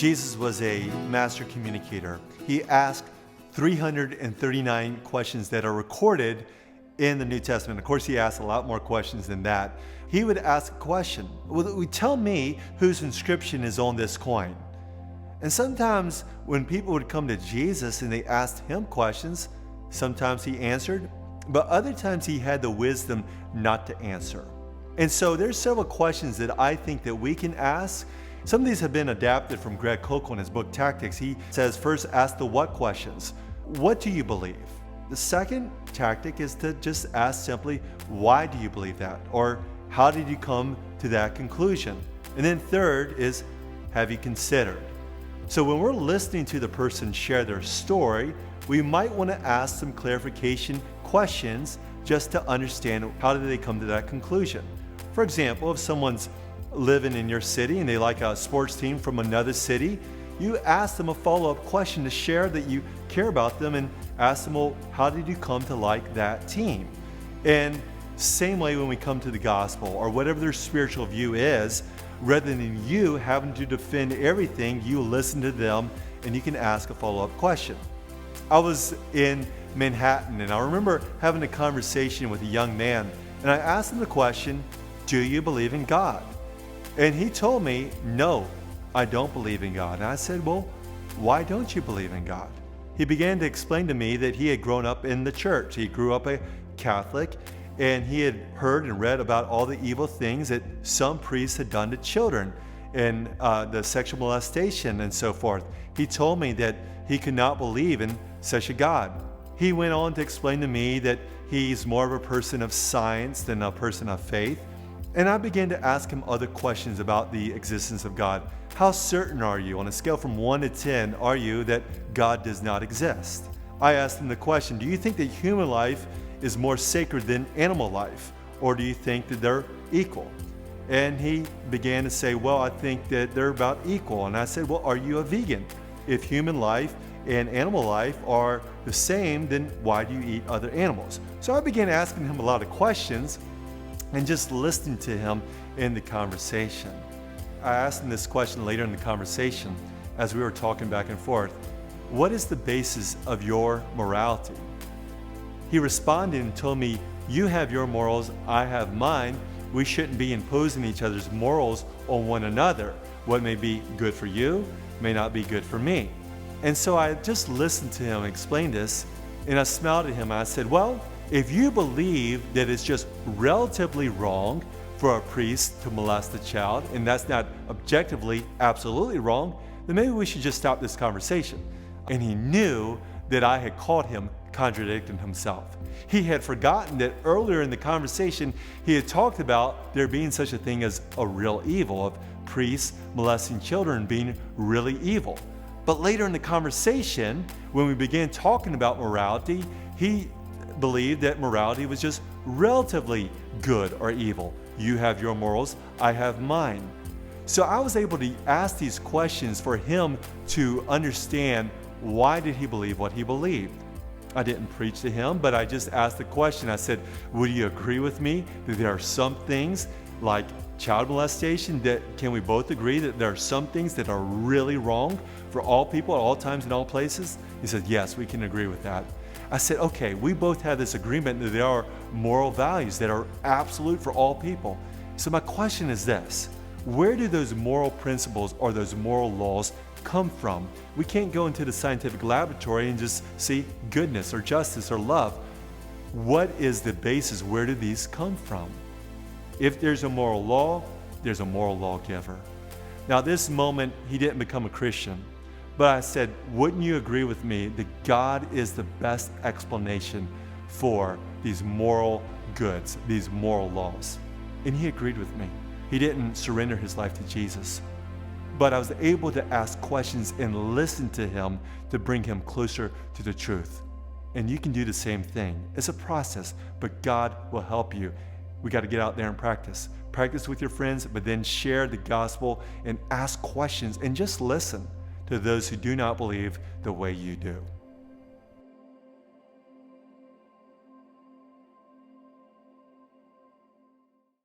Jesus was a master communicator. He asked 339 questions that are recorded in the New Testament. Of course, he asked a lot more questions than that. He would ask a question. Well, tell me whose inscription is on this coin. And sometimes when people would come to Jesus and they asked him questions, sometimes he answered, but other times he had the wisdom not to answer. And so there's several questions that I think that we can ask. Some of these have been adapted from Greg Koukl in his book Tactics. He says, first, ask the what questions. What do you believe? The second tactic is to just ask simply, why do you believe that? Or how did you come to that conclusion? And then third is, have you considered? So when we're listening to the person share their story, we might want to ask some clarification questions just to understand how did they come to that conclusion. For example, if someone's living in your city and they like a sports team from another city, you ask them a follow-up question to share that you care about them and ask them, well, how did you come to like that team? And same way when we come to the gospel or whatever their spiritual view is, rather than you having to defend everything, you listen to them and you can ask a follow-up question. I was in Manhattan and I remember having a conversation with a young man and I asked him the question, do you believe in God? And he told me, no, I don't believe in God. And I said, well, why don't you believe in God? He began to explain to me that he had grown up in the church. He grew up a Catholic and he had heard and read about all the evil things that some priests had done to children and the sexual molestation and so forth. He told me that he could not believe in such a God. He went on to explain to me that he's more of a person of science than a person of faith. And I began to ask him other questions about the existence of God. How certain are you, on a scale from 1 to 10, are you that God does not exist? I asked him the question, do you think that human life is more sacred than animal life? Or do you think that they're equal? And he began to say, well, I think that they're about equal. And I said, well, are you a vegan? If human life and animal life are the same, then why do you eat other animals? So I began asking him a lot of questions and just listening to him in the conversation. I asked him this question later in the conversation as we were talking back and forth. What is the basis of your morality? He responded and told me, you have your morals, I have mine. We shouldn't be imposing each other's morals on one another. What may be good for you may not be good for me. And so I just listened to him explain this, and I smiled at him and I said, well, if you believe that it's just relatively wrong for a priest to molest a child, and that's not objectively absolutely wrong, then maybe we should just stop this conversation. And he knew that I had caught him contradicting himself. He had forgotten that earlier in the conversation, he had talked about there being such a thing as a real evil, of priests molesting children being really evil. But later in the conversation, when we began talking about morality, he believed that morality was just relatively good or evil. You have your morals, I have mine. So I was able to ask these questions for him to understand why did he believe what he believed. I didn't preach to him, but I just asked the question. I said, would you agree with me that there are some things like child molestation that can we both agree that there are some things that are really wrong for all people at all times and all places? He said, yes, we can agree with that. I said, okay, we both have this agreement that there are moral values that are absolute for all people. So my question is this, where do those moral principles or those moral laws come from? We can't go into the scientific laboratory and just see goodness or justice or love. What is the basis? Where do these come from? If there's a moral law, there's a moral lawgiver. Now, this moment, he didn't become a Christian. But I said, wouldn't you agree with me that God is the best explanation for these moral goods, these moral laws? And he agreed with me. He didn't surrender his life to Jesus. But I was able to ask questions and listen to him to bring him closer to the truth. And you can do the same thing. It's a process, but God will help you. We got to get out there and practice. Practice with your friends, but then share the gospel and ask questions and just listen to those who do not believe the way you do.